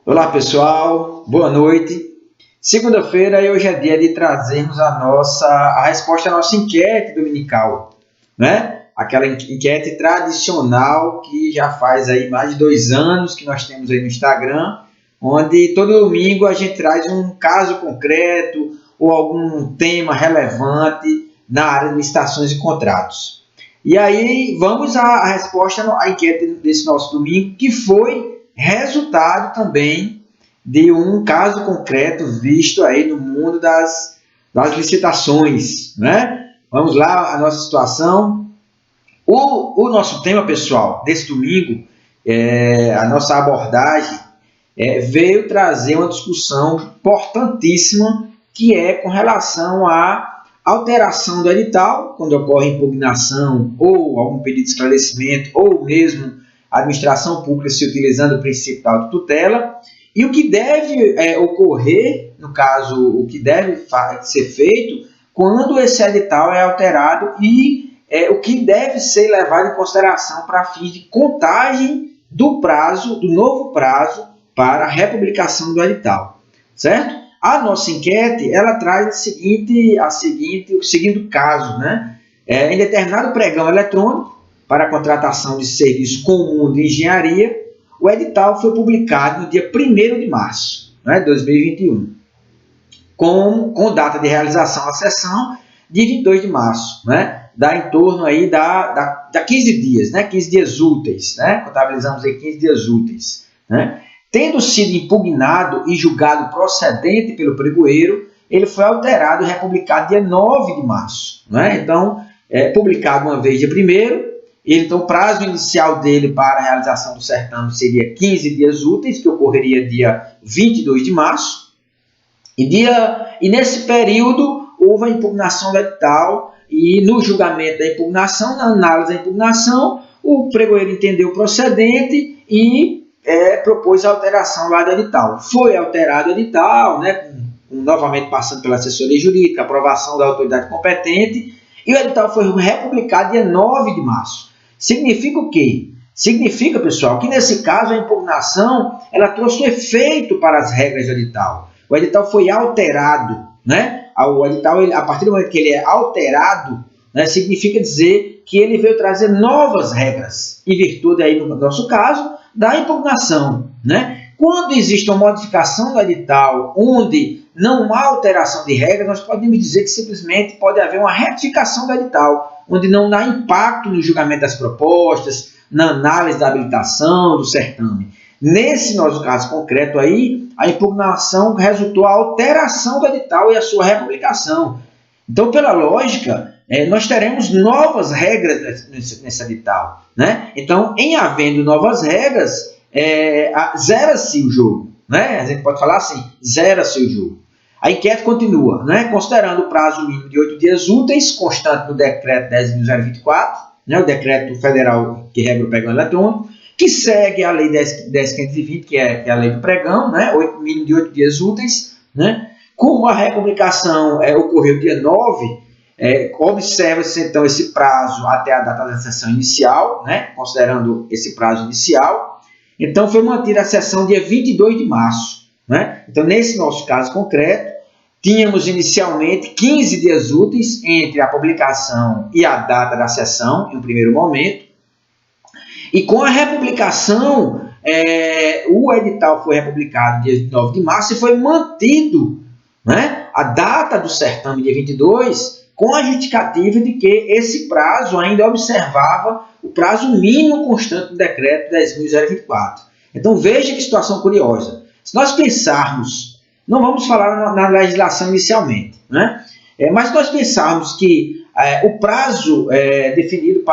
Olá pessoal, boa noite. Segunda-feira e hoje é dia de trazermos a resposta à nossa enquete dominical, né? Aquela enquete tradicional que já faz aí mais de 2 anos que nós temos aí no Instagram, onde todo domingo a gente traz um caso concreto ou algum tema relevante na área de licitações e contratos. E aí vamos à resposta à enquete desse nosso domingo, que foi resultado também de um caso concreto visto aí no mundo das licitações, né? Vamos lá, a nossa situação. O nosso tema, pessoal, desse domingo, a nossa abordagem, veio trazer uma discussão importantíssima, que é com relação à alteração do edital, quando ocorre impugnação ou algum pedido de esclarecimento, ou mesmo a administração pública se utilizando do princípio da autotutela, e o que deve ocorrer, no caso, o que deve ser feito quando esse edital é alterado e o que deve ser levado em consideração para fins de contagem do prazo, do novo prazo para a republicação do edital, certo? A nossa enquete, ela traz o seguinte caso, né? Em determinado pregão eletrônico para a contratação de serviço comum de engenharia, o edital foi publicado no dia 1º de março, né, de 2021, com data de realização da sessão de 22 de março, né? Dá em torno aí da 15 dias, né? 15 dias úteis, né? Contabilizamos aí 15 dias úteis, né? Tendo sido impugnado e julgado procedente pelo pregoeiro, ele foi alterado e republicado dia 9 de março, né? Então, publicado uma vez dia 1º, então o prazo inicial dele para a realização do certame seria 15 dias úteis, que ocorreria dia 22 de março, e nesse período houve a impugnação do edital, e no julgamento da impugnação, na análise da impugnação, o pregoeiro entendeu procedente e propôs a alteração lá do edital. Foi alterado o edital, né, novamente passando pela assessoria jurídica, aprovação da autoridade competente, e o edital foi republicado dia 9 de março. Significa o quê? Significa, pessoal, que nesse caso a impugnação ela trouxe um efeito para as regras do edital. O edital foi alterado, né? O edital, a partir do momento que ele é alterado, né, significa dizer que ele veio trazer novas regras, em virtude, aí, no nosso caso, da impugnação, né? Quando existe uma modificação do edital, onde não há alteração de regras, nós podemos dizer que simplesmente pode haver uma retificação do edital, onde não há impacto no julgamento das propostas, na análise da habilitação, do certame. Nesse nosso caso concreto aí, a impugnação resultou a alteração do edital e a sua republicação. Então, pela lógica, nós teremos novas regras nesse edital, né? Então, em havendo novas regras, zera-se o jogo, né? A gente pode falar assim, zera-se o jogo. A enquete continua, né? Considerando o prazo mínimo de 8 dias úteis, constante no decreto 10.024, né? O decreto federal que regra o pregão eletrônico, que segue a lei 10.520, que é a lei do pregão, né? Mínimo de 8 dias úteis, né? Como a republicação ocorreu dia 9, observa-se então esse prazo até a data da sessão inicial, né? Considerando esse prazo inicial. Então, foi mantida a sessão dia 22 de março. Né? Então, nesse nosso caso concreto, tínhamos inicialmente 15 dias úteis entre a publicação e a data da sessão, em um primeiro momento. E com a republicação, o edital foi republicado dia 9 de março e foi mantido, né, a data do certame, dia 22, com a justificativa de que esse prazo ainda observava o prazo mínimo constante do decreto 10.024. Então, veja que situação curiosa. Se nós pensarmos, não vamos falar na legislação inicialmente, né? Mas se nós pensarmos que o prazo definido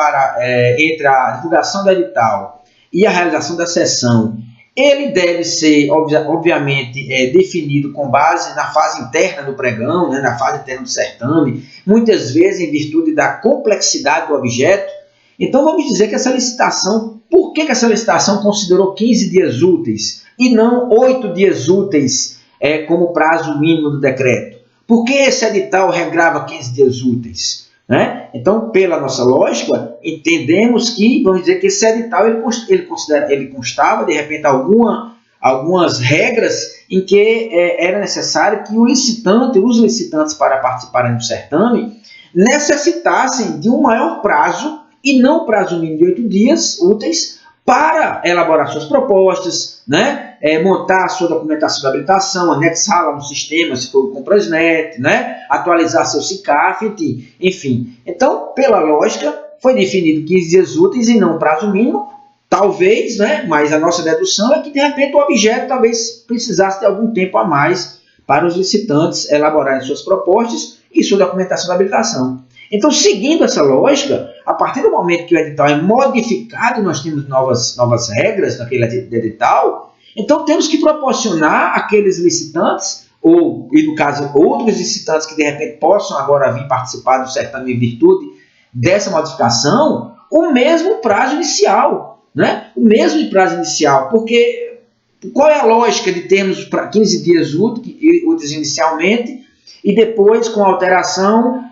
entre a divulgação do edital e a realização da sessão, ele deve ser, obviamente, definido com base na fase interna do pregão, né, na fase interna do certame, muitas vezes em virtude da complexidade do objeto. Então, vamos dizer que essa licitação, por que essa licitação considerou 15 dias úteis e não 8 dias úteis como prazo mínimo do decreto? Por que esse edital regrava 15 dias úteis? Né? Então, pela nossa lógica, entendemos que, vamos dizer que esse edital ele constava, de repente, alguma algumas regras em que era necessário que o licitante, os licitantes para participarem do certame, necessitassem de um maior prazo, e não prazo mínimo de 8 dias úteis, para elaborar suas propostas, né? Montar a sua documentação de habilitação, anexá-la no sistema, se for o Comprasnet, né? Atualizar seu SICAF, enfim. Então, pela lógica, foi definido 15 dias úteis e não prazo mínimo, talvez, né? Mas a nossa dedução é que, de repente, o objeto talvez precisasse de algum tempo a mais para os licitantes elaborarem suas propostas e sua documentação de habilitação. Então, seguindo essa lógica, a partir do momento que o edital é modificado e nós temos novas regras naquele edital, então temos que proporcionar àqueles licitantes, e no caso outros licitantes que de repente possam agora vir participar do certame em virtude dessa modificação, o mesmo prazo inicial, né? O mesmo prazo inicial, porque qual é a lógica de termos 15 dias úteis inicialmente e depois, com alteração,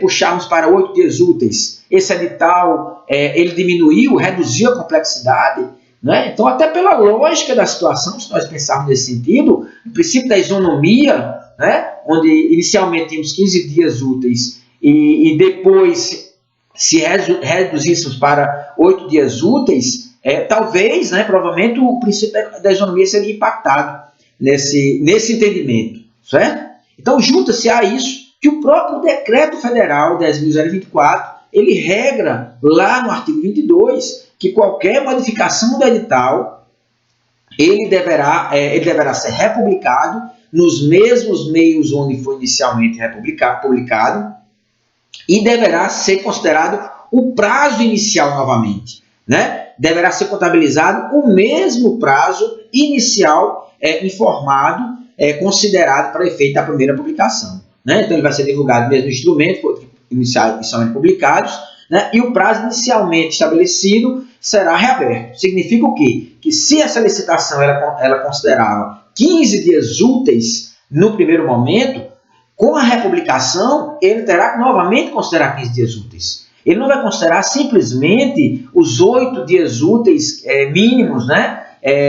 puxarmos para 8 dias úteis? Esse edital, ele diminuiu, reduziu a complexidade, né? Então, até pela lógica da situação, se nós pensarmos nesse sentido, o princípio da isonomia, né? Onde inicialmente tínhamos 15 dias úteis e depois, se reduzíssemos para 8 dias úteis, talvez, né, provavelmente, o princípio da isonomia seria impactado nesse entendimento, certo? Então, junta-se a isso que o próprio Decreto Federal 10.024, ele regra lá no artigo 22 que qualquer modificação do edital, ele deverá ser republicado nos mesmos meios onde foi inicialmente publicado e deverá ser considerado o prazo inicial novamente, né? Deverá ser contabilizado o mesmo prazo inicial informado, considerado para efeito da primeira publicação, né? Então ele vai ser divulgado no mesmo instrumento, inicialmente publicados, né? E o prazo inicialmente estabelecido será reaberto. Significa o quê? Que se essa licitação ela considerava 15 dias úteis no primeiro momento, com a republicação ele terá que novamente considerar 15 dias úteis. Ele não vai considerar simplesmente os 8 dias úteis mínimos, né?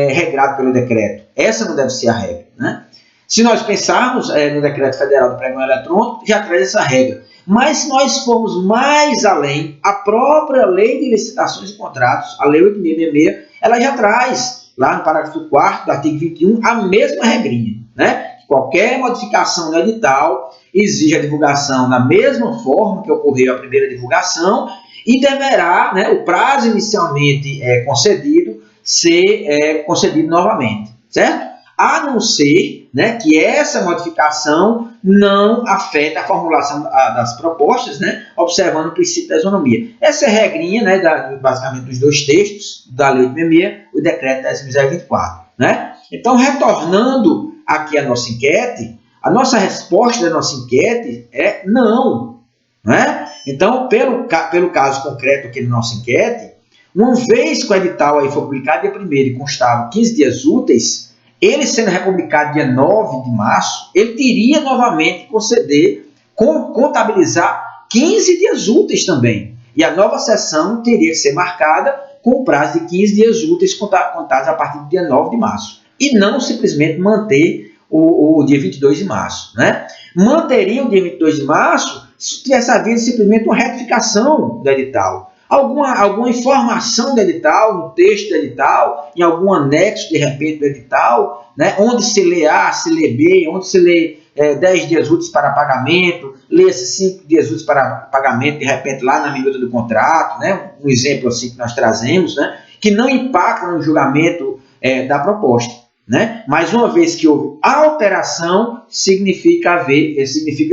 Regrado pelo decreto. Essa não deve ser a regra, né? Se nós pensarmos no Decreto Federal do Pregão Eletrônico, já traz essa regra. Mas se nós formos mais além, a própria Lei de Licitações e Contratos, a Lei 8.666, ela já traz, lá no parágrafo 4º do artigo 21, a mesma regrinha, né? Qualquer modificação no edital exige a divulgação da mesma forma que ocorreu a primeira divulgação e deverá, né, o prazo inicialmente concedido ser concedido novamente, certo? A não ser, né, que essa modificação não afeta a formulação das propostas, né, observando o princípio da isonomia. Essa é a regrinha, né, basicamente dos dois textos da Lei 8.666, o Decreto 10.024. Né? Então, retornando aqui à nossa enquete, a nossa resposta da nossa enquete é não. Né? Então, pelo caso concreto aqui da nossa enquete, uma vez que o edital aí foi publicado dia 1º e constava 15 dias úteis, ele sendo republicado dia 9 de março, ele teria novamente que contabilizar 15 dias úteis também. E a nova sessão teria que ser marcada com o prazo de 15 dias úteis contados a partir do dia 9 de março. E não simplesmente manter o dia 22 de março. Né? Manteria o dia 22 de março se tivesse havido simplesmente uma retificação do edital. Alguma informação do edital, no texto do edital, em algum anexo, de repente, do edital, né, onde se lê A, se lê B, onde se lê 10 dias úteis para pagamento, lê-se 5 dias úteis para pagamento, de repente, lá na minuta do contrato, né, um exemplo assim que nós trazemos, né, que não impacta no julgamento da proposta. Né? Mas uma vez que houve alteração, significa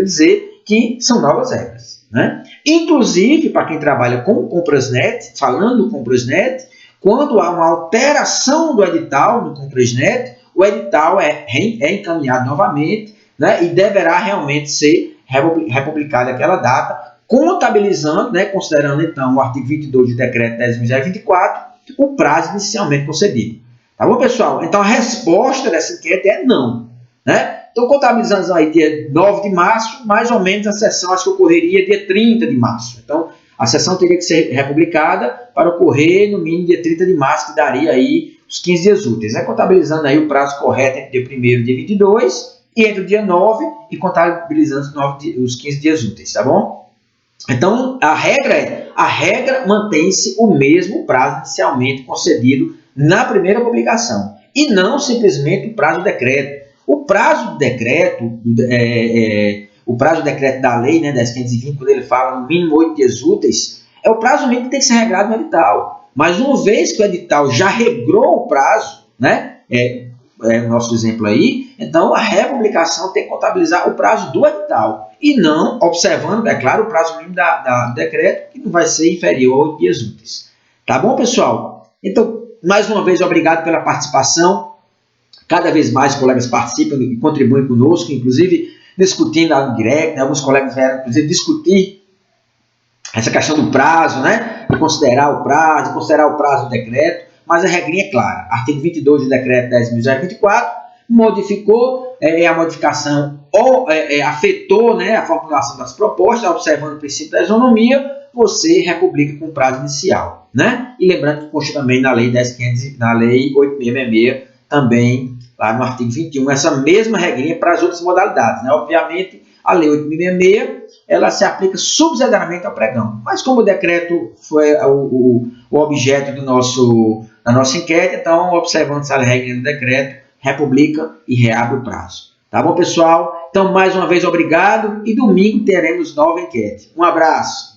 dizer que são novas regras. Né? Inclusive, para quem trabalha com o Comprasnet, falando do Comprasnet, quando há uma alteração do edital no Comprasnet, o edital é encaminhado novamente, né, e deverá realmente ser republicado aquela data, contabilizando, né, considerando então o artigo 22 do Decreto 10.024, o prazo inicialmente concedido. Tá bom, pessoal? Então a resposta dessa enquete é não. Né? Então, contabilizando aí dia 9 de março, mais ou menos a sessão acho que ocorreria dia 30 de março. Então, a sessão teria que ser republicada para ocorrer no mínimo dia 30 de março, que daria aí os 15 dias úteis, né? Contabilizando aí o prazo correto entre o dia 1º e dia 22 e entre o dia 9 e contabilizando os 15 dias úteis, tá bom? Então, a regra mantém-se o mesmo prazo inicialmente concedido na primeira publicação e não simplesmente o prazo do decreto. O prazo do decreto, o prazo do decreto da lei, né, 10.520, quando ele fala no mínimo 8 dias úteis, é o prazo mínimo que tem que ser regrado no edital. Mas uma vez que o edital já regrou o prazo, né, o nosso exemplo aí, então a republicação tem que contabilizar o prazo do edital e não observando, é claro, o prazo mínimo do decreto, que não vai ser inferior a 8 dias úteis. Tá bom, pessoal? Então, mais uma vez, obrigado pela participação. Cada vez mais colegas participam e contribuem conosco, inclusive discutindo lá no direct, né? Alguns colegas vieram, inclusive, discutir essa questão do prazo, né? De considerar o prazo do decreto, mas a regrinha é clara. Artigo 22 do decreto 10.024 modificou, a modificação afetou, né, a formulação das propostas, observando o princípio da isonomia, você republica com prazo inicial, né? E lembrando que consta também na lei 10.500, na lei 8.666, também lá no artigo 21, essa mesma regrinha para as outras modalidades, né? Obviamente, a lei 8.666, ela se aplica subsidiariamente ao pregão. Mas como o decreto foi o objeto da nossa enquete, então, observando essa regra do decreto, republica e reabre o prazo. Tá bom, pessoal? Então, mais uma vez, obrigado e domingo teremos nova enquete. Um abraço!